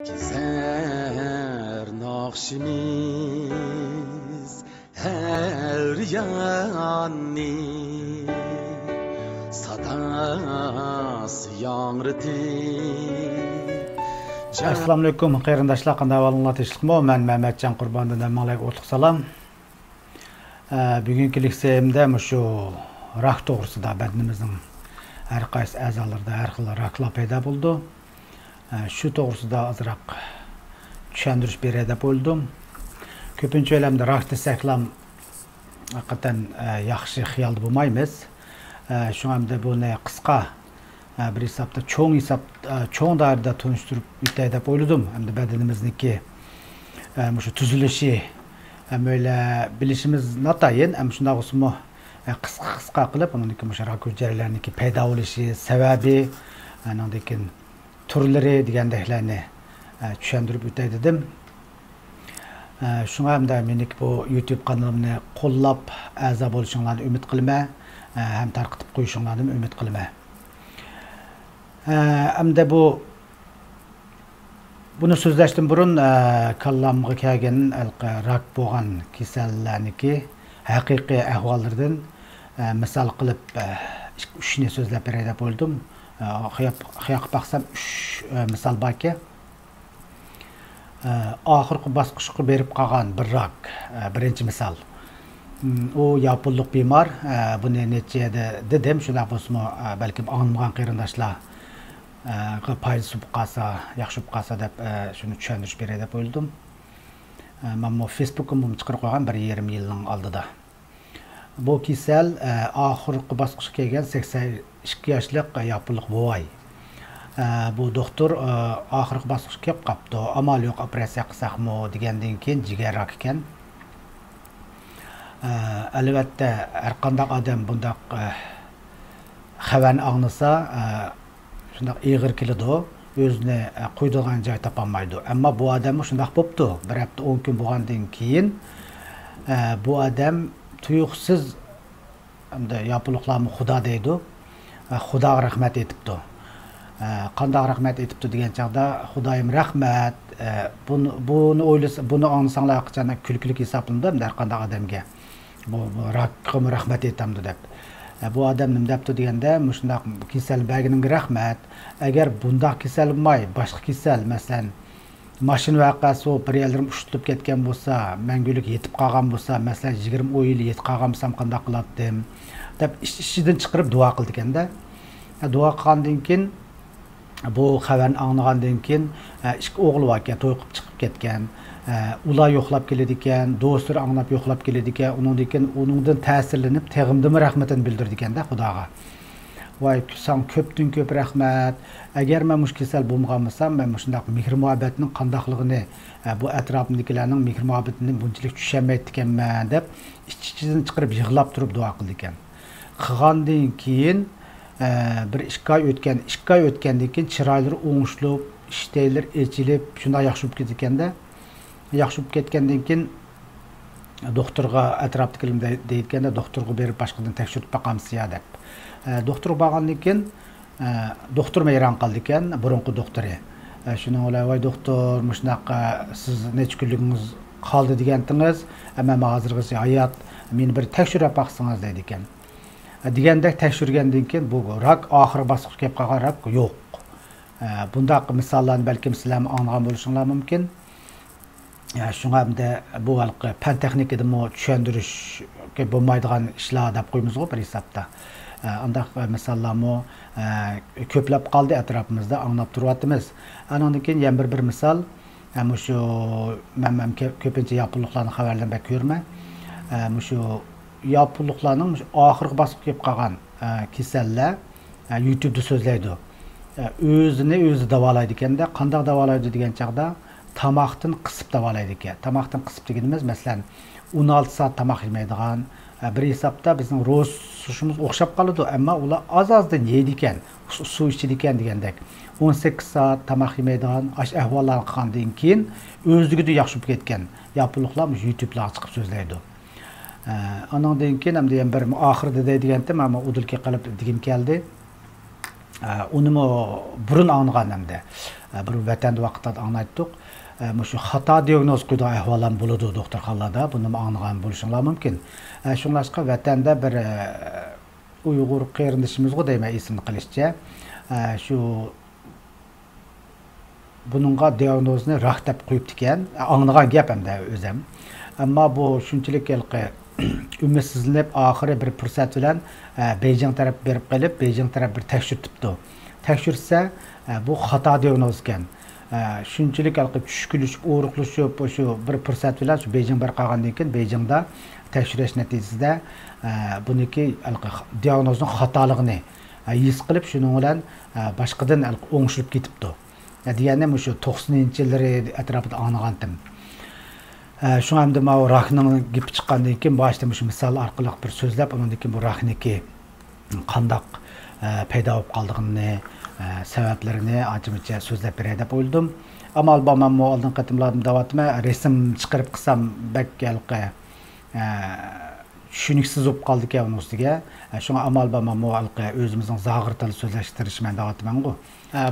Gezer nakşimiz her yanni sadası yanrıtı. Assalamu alaikum, qarindaşlar, qanday ahvalinglar, tinchlikmi? Men Mehmetcan Qurbandan malak o'tliq salom. Bugungi leksiyamda shu rak to'g'risida badanimizning har qaysi a'zolarida har xil raklar paydo bo'ldi. Shu to'g'risida ozroq tushuntirish beray deb o'yladim. Ko'pincha o'ylamda rak desaklam haqiqatan yaxshi xiyol bo'lmaymiz. Shunga buni qisqa bir hesapda cho'ng dairada tunishtirib o'tay deb o'yladim. Hamda badanimizniki shu tuzilishi böyle bilishimiz natayin ham shunday o'smi qisqa qilib uniki shu rak hujayralarniki paydo bo'lishi sababi, undan keyin turlari degandeklarni tushuntirib o'tay dedim. Shunga hamda meniki bu YouTube kanalimni qo'llab a'zo bo'lishinglarni umid qilaman, ham tarqatib qo'yishinglarni umid qilaman. Hamda bunu so'zlashdan burun kallamga kelgan rak bo'lgan kasallarniki haqiqiy ahvollardan misol qilib 3 ni so'zlab beray deb o'yladim. Xiyaq baxsam 3 misol borki, oxirgi bosqichga berib qolgan bir rak, birinchi misol. O yapıllık bemor, buni nechada dedim, shunday bo'lsa balkim anlamagan qarindoshlar payız bo'lib qolsa, yaxshi bo'lib qolsa deb shuni tushuntirish beray deb o'yladim. Men bu Facebook'imni chiqarib qo'ygan 1,5 yilning oldida. Bu kasal oxirgi bosqichga kelgan 82 yoshlik yapıllık buvay. Bu doktor oxirgi bosqichga kelib qopti. Amal yo'q, operatsiya qilsakmi degandan keyin jigar rak ekan. Albatta har qanday odam bunday xabarni anglasa shunday ig'ir keladi, o'zini qo'ydigan joy topolmaydi. Ammo bu odam shunday bo'pti. Bir hafta 10 kun bo'lgandan keyin bu odam tuyuqsiz hamda yapılıqlarni xudo deydi. Xudoga rahmat etibdi. Qanday rahmat etibdi degan chaqda Xudoyim rahmat, buni o'ylasa, buni anglasanglar qachon kulkilik hisoblanadi har qanday odamga. Bu rakqa rahmat etamdi deb. Bu odam nima debdi deganda, shunday kasal bagining rahmat. Agar bunday kasal bo'lmay, boshqa kasal, masalan, mashina voqeasi bir yerlarim ushtilib ketgan bo'lsa, mangulik yetib qolgan bo'lsa, masalan 20 yil yetib qolgan bo'lsam qanday qilardim deb ishidan chiqarib duo qildi ekanda. Duo qilgandan keyin bu xabarni anglagandan keyin ikki o'g'li bor ekan, to'y qilib chiqib ketgan. Ular yo'qlab keladi ekan, do'stlar anglab yo'qlab keladi ekan. Uningdan ta'sirlanib, teg'imdimi rahmatini bildirdi ekanda Xudoga. Voy, sen ko'pdan ko'p rahmat. Agar men mush kasal bo'lmagan bo'lsam, men shunday mehr-muhabbatning qandaqligini, bu atrofimdagilarning mehr-muhabbatini bunchalik tushunmaydi ekanman deb ichidan chiqarib yig'lab turib duo qildi ekan. Qilgandan keyin bir 2 oy o'tgandan keyin chiroylari o'ng'ishib, ishtaylar echilib, shunday yaxshi bo'lib ketdi ekanda. Yaxshi bo'lib ketgandan keyin doktorga atrofdagilar deyotganda doktorga berib boshqadan tekshirib boqamiz ya deb. Doktorga borgandan keyin doktor hayron qoldi ekan, burunqi doktori. Shuni voy doktor, shunaqa siz necha kunligingiz qoldi degandingiz, ammo hozirgacha hayot, meni bir tekshirib boqsangiz deydi ekan. Degandek tekshirgandan keyin bu rak oxirgi bosqichga kelib qolgan rak yo'q. Bunday misollarni balkim sizlar anglagan bo'lishinglar mumkin. Shunga hamda bu halqi fan texnikada tushuntirishga bo'lmaydigan ishlar deb qo'ymiz-ku bir hisobda. Undaq misollarni ko'plab qoldi atrofimizda, anglab turyapmiz. Andan keyin yana bir misol, shu men ko'pincha yapılıqlarning xabarlarini ko'raman. Shu yapılıqlarning oxirgi bosqichga kelib qolgan kasallar YouTube'da so'zlaydi. O'zini o'zi davolaydi ekanda, qanday davolaydi degan chaqda tamoqdan qisib davolaydi ekan. Tamoqdan qisib deganimiz, masalan, 16 soat tamoq yemaydigan, bir hisobda bizning ro'z sushimiz o'xshab qoladi, ammo ular oz-ozdan yeydi ekan, suv ichidi ekan degandek. 18 soat tamoq yemaydigan, ahvollar qilgandan keyin o'zligida yaxshi bo'lib ketgan yapılıqlar YouTube'larga chiqib so'zlaydi. Ondan keyin ham bir oxirida deydiganda, men udilga qilib degim keldi. Onu burun anlagan hamda bir vatanda vaqtda anlaytdık. Şu hata diagnoz qo'ydigan ahvolam bo'ladi doktorxonada. Buni anlagan bo'lishinglar mumkin. Shunlashqa vatanda bir Uyg'ur qarindishimizga deyman ismini qilishcha. Shu buningga diagnozni rak deb qo'yibdi ekan. Anlagan gap hamda o'zim. Ammo bu shunchalik ümitsizlanib oxiri bir fursat bilan Beijing taraf berib qilib, Beijing taraf bir tekshirtibdi. Tekshirsa bu xato diagnoz ekan. Shunchalik tushkunlashib, og'riqlashib, shu bir fursat bilan shu Beijing bir qolgandan keyin Beijingda tekshirish natijasida buniki diagnozning xatoligini his qilib, shuning bilan boshqadan o'ngishib ketibdi. Degani shu 90-yillari atrofida anigandim. Şu hamda ma rakning gipi chiqqandan keyin boshda shu misol orqali bir so'zlab, undan keyin bu rakniki qandoq paydo bo'lib qolganini, sabablarini ancha so'zlab beray deb o'yladim. Ammo albatta men oldin qatimladim davatma resim chiqarib qilsam bakkalqi tushuniksiz bo'lib qoldi ekan uning ustiga. Shunga amal men o'zimizning zag'ir til so'zlashtirishman davatman-ku.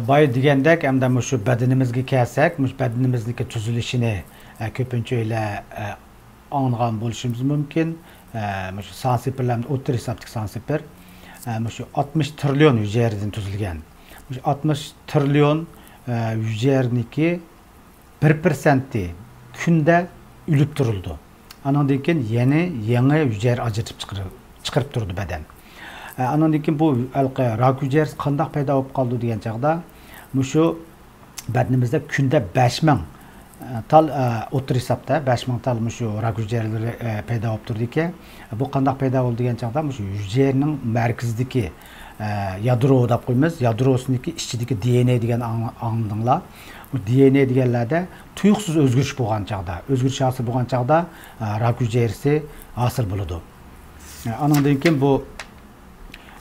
Boy degandek hamda shu badanimizga kelsak, shu badanimizniki tuzilishini ko'pincha anlagan bo'lishimiz mumkin. Shu sansiperlarning o'rta hisoblik sansiper shu 60 trillion hujayradan tuzilgan. Shu 60 trillion hujayrniki 1% kunda o'lib turildi. Andan keyin yangi hujayra ajratib chiqarib turdi badan. Andan keyin bu rak hujayrasi qanday paydo bo'lib qoldi degan chaqda shu badanimizda kunda 5000 tal o'tir hisobda 5000 tal shu rak hujayralari paydo bo'lib turdi ekan. Bu qanday paydo bo'ldi degan chaqda shu hujayraning markazidagi yadro deb qo'yamiz. Yadrosiniki ichidagi DNA degan angdinglar. Bu DNA deganlarda tuyuqsiz o'zgarish bo'lgan chaqda, o'zgarish hosil bo'lgan chaqda rak hujayrasi hosil bo'ladi. Andan keyin bu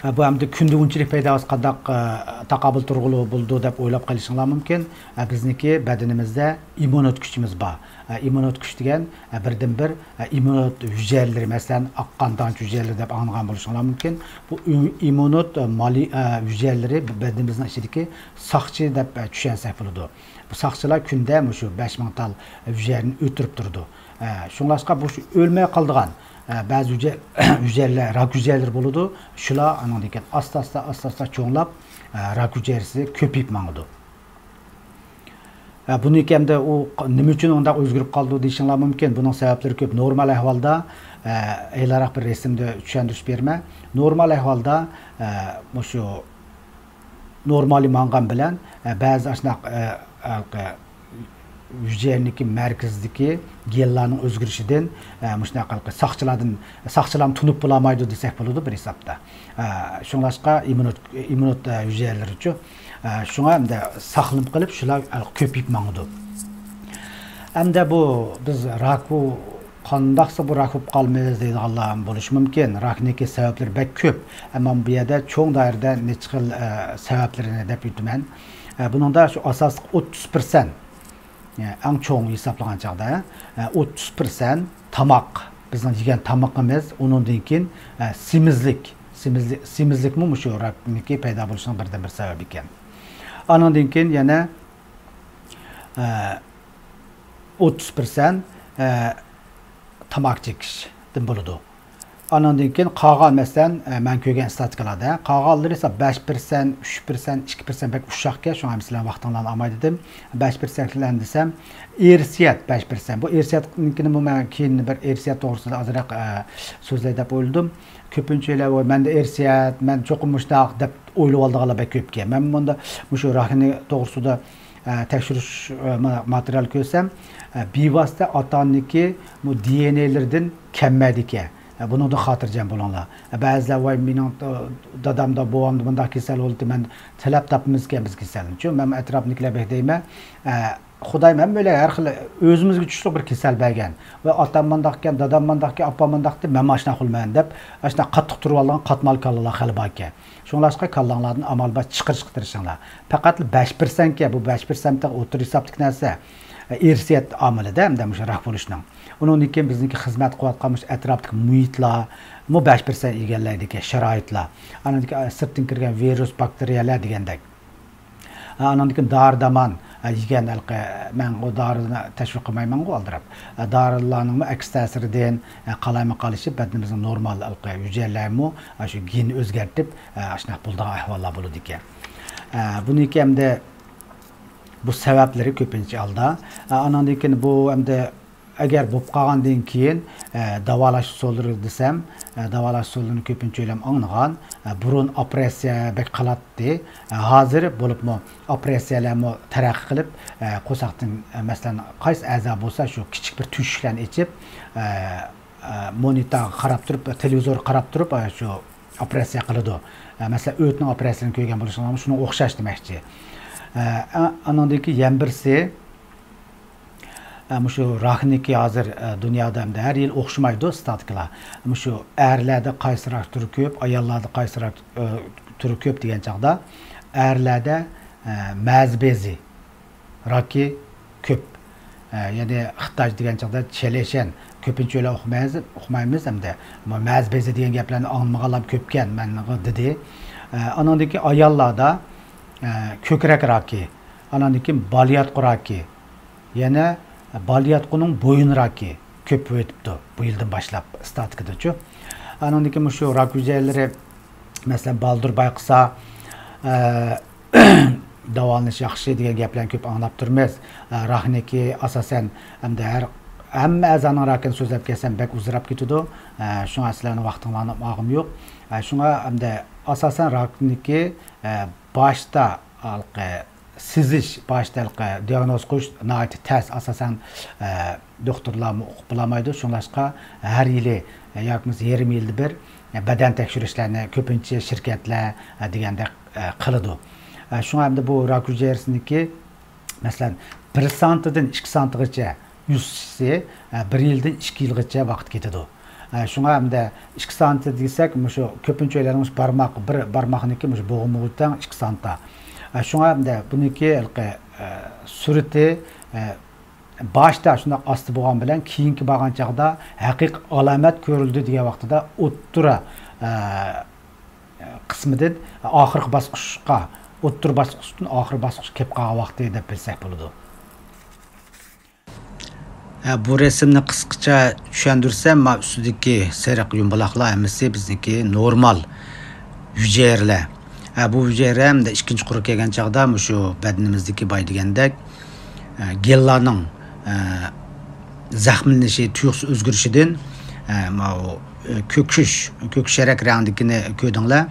hamda kunda unchalik paydo bo'lsa qanday taqobil turg'uli bo'ldi deb o'ylab qolishinglar mumkin. Bizniki badanimizda immunot kuchimiz bor. Immunot kuch degan birdan bir immunot hujayralari, masalan, oqqan tanch hujayralari deb anglagan bo'lishinglar mumkin. Bu immunot hujayralari badanimizning ichidagi saqchi deb tushunsak bo'ladi. Bu saqchilar kunda shu 5000 tal hujayrani o'tirib turdi. Shunlashqa bu o'lmay qoldigan ba'zi hujayralar, rak hujayralar bo'ladi. Shular andan keyin asta-asta cho'nglab rak hujayrasi ko'payib mangdi. Buni hamda u nima uchun unda o'zgarib qoldi deyishinglar mumkin. Buning sabablari ko'p. Normal ahvolda aylaraq bir resimda tushuntirish berma. Normal ahvolda shu normal mangan bilan ba'zi shunaqa hujayrniki markazdagi genlarning o'zgarishidan shunaqa saqchilarni tunib bo'lmaydi desak bo'ladi bir hisobda. Shunlashqa immunot hujayralari uchun shunga hamda saqlanib qilib shular ko'payib mangdi. Hamda bu biz rakni qandaqsa bu rak bo'lib qolmaymiz deydiganlar bo'lishi mumkin. Rakniki sabablari bak ko'p, ammo bu yerda cho'ng doirada necha xil sabablarini deb aytaman. Buningda shu asosiy 30% eng cho'ng hisoblangan chaqda 30% tamoq, bizning yegan tamoqimiz, undan keyin semizlikmi shu rakniki paydo bo'lishining birdan bir sababi ekan. Andan keyin yana 30% tamoq chekishdan bo'ladi. Andan keyin qolgan masalan men ko'rgan statistikalarda qolganlar esa 5%, 3%, 2% bek ushaqqa shunga masalan vaqtinglarni olmay dedim. 5% desam, irsiyat 5%. Bu irsiyatnikini men keyin bir irsiyat to'g'risida ozroq so'zlay deb o'yladim. Ko'pincha menda irsiyat, men cho'qim mushtaq deb o'ylab oldiganlar bek ko'pga. Men bunda shu rakni to'g'risida tekshirish material ko'rsam, bevosita ota-onaniki bu DNA'lardan kammaydi ekan. Bunu da xotirjam bo'linglar. Ba'zilar voy mening dadamda, bobomda bunday kasal bo'ldi, men talab topmizgan biz kasalni. Chunki men atrofnikilarga deyman, Xudoy men böyle har xil o'zimizga tushli bir kasal bergan. Va otam bunday ekan, dadam bunday ekan, opam bunday deb men mashina qilmayman deb, ashna qattiq turib olgan qatmal kallalar xali bor ekan. Shunlashqa kallanglarni amalba chiqarishga tirishinglar. Faqat 5% ga bu 5% o'tir hisoblik narsa. irsiyat amilida hamda o'sha rak bo'lishning. Undan keyin bizniki xizmat qilayotgan atrofdagi muhitlar, 5% egallaydigan sharoitlar. Anadiki sirtdan kirgan virus, bakteriyalar degandek. Anadiki dori-darmon yegan men o dorini tashviq qilmayman aldirab. Dorilarning aks ta'siridan qalayma qolishi badnimizning normal hujayralarni shu gen o'zgartib, shunaqa bo'lgan ahvollar bo'ladi ekan. Buniki hamda bu sabablari ko'pincha holda. Andan keyin bu hamda agar bo'lib qolgandan keyin davolash usullari desam, davolash usullarini ko'pincha o'ylam anglagan, burun operatsiya bek qilatdi. Hozir bo'libmi operatsiyalarni taraqqiy qilib, qo'saqdan masalan qaysi a'zo bo'lsa shu kichik bir tushishlarni ichib, monitor qarab turib, televizor qarab turib, shu operatsiya qiladi. Masalan, o'tning operatsiyasini ko'rgan bo'lishinglar, shuni o'xshash demoqchi. Andan keyin yana birsi shu rakniki hozir dunyoda ham har yil o'xshamaydi statikalar. Shu erlarda qaysiroq turi ko'p, ayollarda qaysiroq turi ko'p degan chaqda erlarda maz bezi raki ko'p. Ya'ni Xitoy degan chaqda cheleshan ko'pincha o'qimaymiz hamda maz bezi degan gaplarni anglamaganlar ko'pkan men dedi. Andan keyin ayollarda ko'krak raki, andan keyin baliyat raki, yana baliyatquning bo'yin raki ko'p o'tibdi bu yildan boshlab statikadachu. Andan keyin shu rak hujayralari masalan baldur bayqisa davolanish yaxshi degan gaplarni ko'p anglab turmiz. Rakniki asosan hamda hamma a'zoning rakini so'zlab kelsam bak uzrab ketadi. Shunga sizlarning vaqtinglarni olg'im yo'q. Shunga hamda asosan rakniki boshda sizish, boshda diagnoz qo'yish nihoyat tez, asosan doktorlar o'qib bilamaydi. Shunlashqa har yili yoki yarim yilda bir badan tekshirishlarni ko'pincha shirkatlar deganda qiladi. Shunga hamda bu rak hujayrasiniki masalan 1 santidan 2 santigacha yuzsi 1 yildan 2 yilgacha vaqt ketadi. Shunga hamda 2 santi desak, shu ko'pincha o'ylarimiz barmoq, bir barmoqniki shu bo'g'imdan 2 santda. Shunga hamda buniki surati boshda shunday osti bo'lgan bilan keyingi bo'lgan chaqda haqiqiy alomat ko'rildi degan vaqtida o'ttura qismidan oxirgi bosqichga, o'ttir bosqichdan oxirgi bosqichga kelib qolgan vaqti deb bilsak bo'ladi. Bu resimni qisqacha tushuntirsam, ustidagi sariq yumaloqlar hammasi bizniki normal hujayralar. Bu hujayra hamda ikkinchi qurib kelgan chaqda shu badnimizdagi boy degandek gellarning zaxmlanishi, tuyuqsiz o'zgarishidan ko'ksharak rangdagini ko'rdinglar.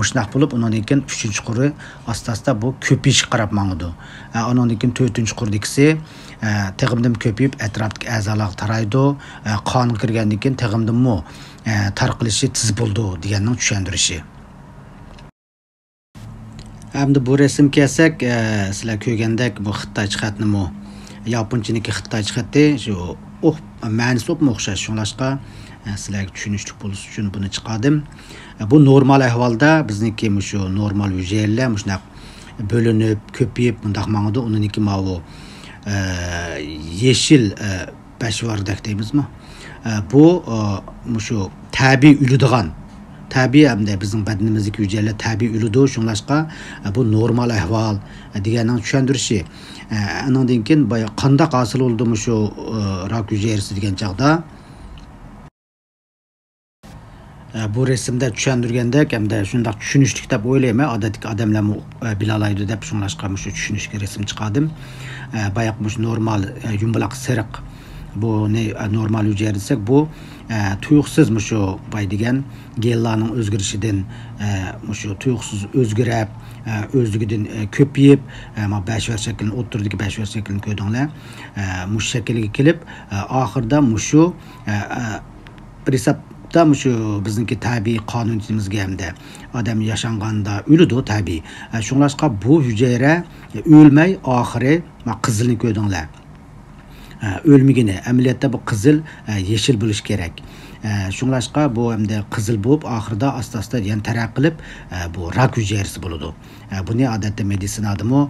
Shunaq bo'lib, undan keyin 3-quri asta-asta bu ko'payishga qarab mangdi. Undan keyin 4-qurdagisi tig'imdan ko'payib atrofdagi a'zolar taraydi. Qon kirgandan keyin tig'imdanmi tarqalishi tez bo'ldi deganning tushuntirishi. Hamda bu resim kelsak, sizlar ko'rgandek bu Xitoy xatnimi, Yaponchaniki Xitoy xati shu ma'nosi o'xshash. Shunlashqa sizlarga tushunishlik bo'lishi uchun buni chiqardim. Bu normal ahvolda bizniki shu normal hujayralar shunaq bo'linib, ko'payib bundaq mangdi. Uniki bu yeshil bashvardak deymizmi? Bu shu tabiiy uladigan, tabiiy hamda bizning badnimizdagi hujayralar tabiiy uladi. Shunlashqa bu normal ahvol deganning tushuntirishi. Andan keyin qanday hosil bo'ldi shu rak hujayrasi degan chaqda bu resimda tushuntirgandek hamda shunday tushunishlik deb o'ylayman. Odatdagi odamlar bila oladi deb shunlashqa shu tushunishga resim chiqardim. Bayaq shu normal yumaloq sariq bu ne normal hujayra desak, bu tuyuqsiz shu boy degan gellarning o'zgarishidan shu tuyuqsiz o'zgarib, o'zligidan ko'payib, bashvar shaklini, o'ttirdagi bashvar shaklini ko'rdinglar. Mush shaklga kelib, oxirida shu hisobda shu bizniki tabiiy qonunimizga hamda odam yashanganda o'ladi tabiiy. Shunlashqa bu hujayra o'lmay oxiri qizilni ko'rdinglar. O'lmigini, amaliyotda bu qizil yeshil bo'lish kerak. Shunlashqa bu hamda qizil bo'lib oxirida asta-asta yana taraqqiy qilib bu rak hujayrasi bo'ladi. Buni odatda meditsinadami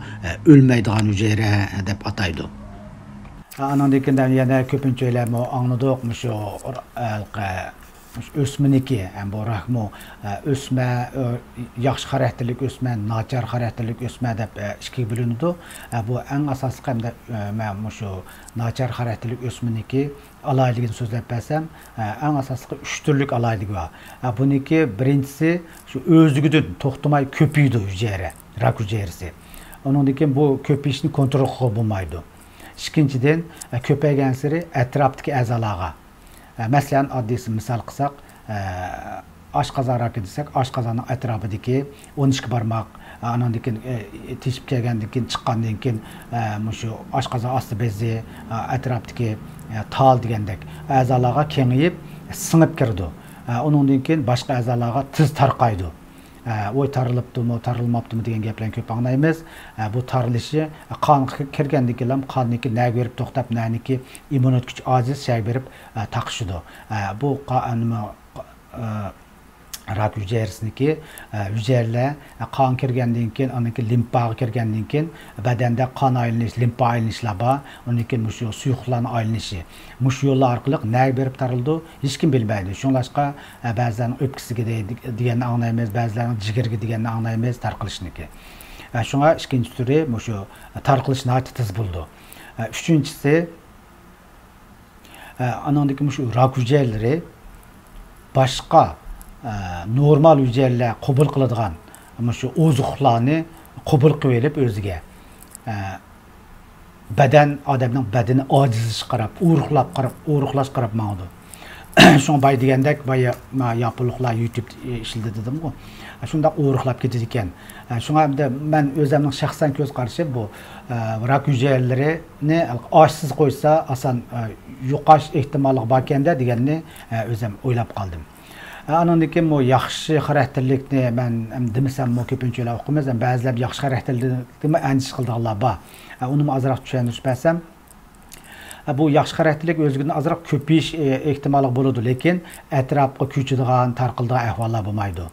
o'lmaydigan hujayra deb ataydi. Andan keyin yana ko'pincha o'ylamo anladik shu o'sminiki ham bu rahmu o'sma yaxshi xarakterlik o'sma nachar xarakterlik o'sma deb ikkiga bo'linadi. Bu eng asosiy hamda men shu nachar xarakterlik o'sminiki alayligini so'zlab bersam eng asosiy 3 turlik alayligi bor. Buniki birinchisi shu o'zligidan to'xtamay ko'paydi hujayra, rak hujayrasi. Ondan keyin bu ko'payishni kontrol qilib bo'lmaydi. İkinciden köpeygen siri etraftaki a'zolarga. Mesela oddiy misol qilsak, oshqozon raki desek, oshqozonning atrofidagi 12 barmoq, andan keyin teshib kelgandan keyin chiqqandan keyin shu oshqozon osti bezi, atrofidagi tal degandek a'zolarga kengayib, singib kirdi. Undan keyin boshqa a'zolarga tez tarqaydi. Oy tarılıptımı, tarılmaptımı degan gaplarni ko'p anglaymiz. Bu tarilishi qon kirgandan keyin ham qonniki nega berib to'xtab, naniki immunit kuch ojiz shay berib taqishidi. Bu rak hujayrasiniki hujayralar qon kirgandan keyin, aniki limfaga kirgandan keyin badanda qon aylanish, limfa aylanishlar bor. Undan keyin shu suyuqlarning aylanishi. Mush yo'llar orqali nega berib tarildi, hech kim bilmaydi. Shunlashqa ba'zan o'pkisiga deganni anglaymiz, ba'zilarning jigirga deganni anglaymiz tarqilishniki. Shunga ikkinchi turi shu tarqilish nati tez bo'ldi. Uchinchisi anandagi shu rak hujayralari boshqa normal hujayralar qabul qiladigan shu ozuqlarni qabul qilib olib o'ziga badan odamning badani ojiziga qarab, o'ruqlash qarab ma'lum. Shunga bay degandek, baya yapılıqlar YouTube ishildi dedim-ku. Shunda o'ruqlab ketadi ekan. Shunga men o'zimning shaxsan ko'z qarashim bu rak hujayralarini oshsiz qo'ysa asan yo'qash ehtimoli bor ekanda deganni o'zim o'ylab qoldim. Andan keyin bu yaxshi xarakterlikni men demasam ko'pincha o'qimiz, ba'zilar yaxshi xarakterlikni andish qildilar bor. Uni azroq tushuntirib bersam, bu yaxshi xarakterlik o'zligini azroq ko'payish ehtimoli bo'ladi, lekin atrofga ko'chadigan, tarqildigan ahvollar bo'lmaydi.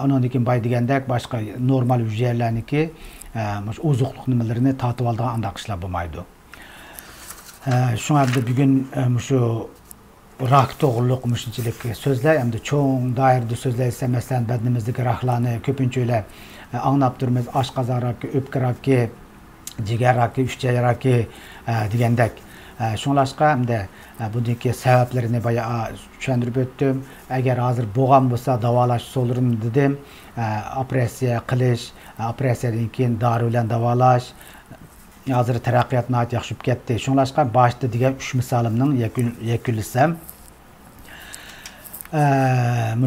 Undan keyin bay degandek boshqa normal hujayralarniki ozuqlik nimalarini tatib oladigan undaq ishlar bo'lmaydi. Shunga bugun shu rak to'g'riliq shunchalik so'zlar, hamda cho'ng doirada so'zlaysa, masalan, badnimizdagi raklarni ko'pincha o'ylab anglab turmiz, oshqozon raki, o'pka raki, jigar raki, uchchay raki degandek. Shunlashqa hamda buniki sabablarini boya tushuntirib o'tdim. Agar hozir bo'lgan bo'lsa davolash yo'llarini dedim. Operatsiya qilish, operatsiyadan keyin dori bilan davolash. Hozir taraqqiyot nihoyat yaxshi bo'lib ketdi. Shunlashqa boshda degan 3 misolimning yakunlasam,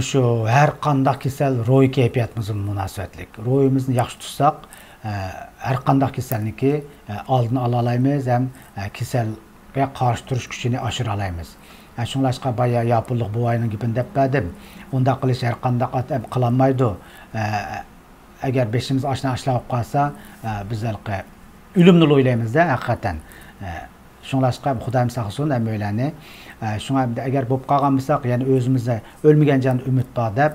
shu har qanday kasal ro'y kayfiyatimiz munosabatlik. Ro'yimizni yaxshi tutsak, har qanday kasalniki oldini ola olamiz, ham kasalga qarshi turish kuchini oshira olamiz. Shunlashqa baya yapılıq bu ayning gapini deb berdim. Unda qilish har qanday qilolmaydi. Agar beshimiz oshna ashlab qolsa, biz ölümni o'ylaymiz-da haqiqatan. Shunlashqa Xudoyim saqlasin ham o'ylani. Shunga agar bo'lib qolgan bo'lsak, ya'ni o'zimizda o'lmagan jon umid bor deb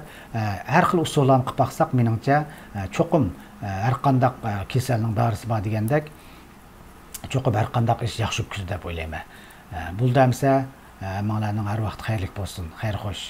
har xil usullarni qilib baqsak, meningcha cho'qim har qanday kasalning dorisi bor degandek, cho'qib har qanday ish yaxshi bo'lib ketadi deb o'ylayman. Bu damsa manglarning har vaqt xayrlik bo'lsin. Xayr xo'sh.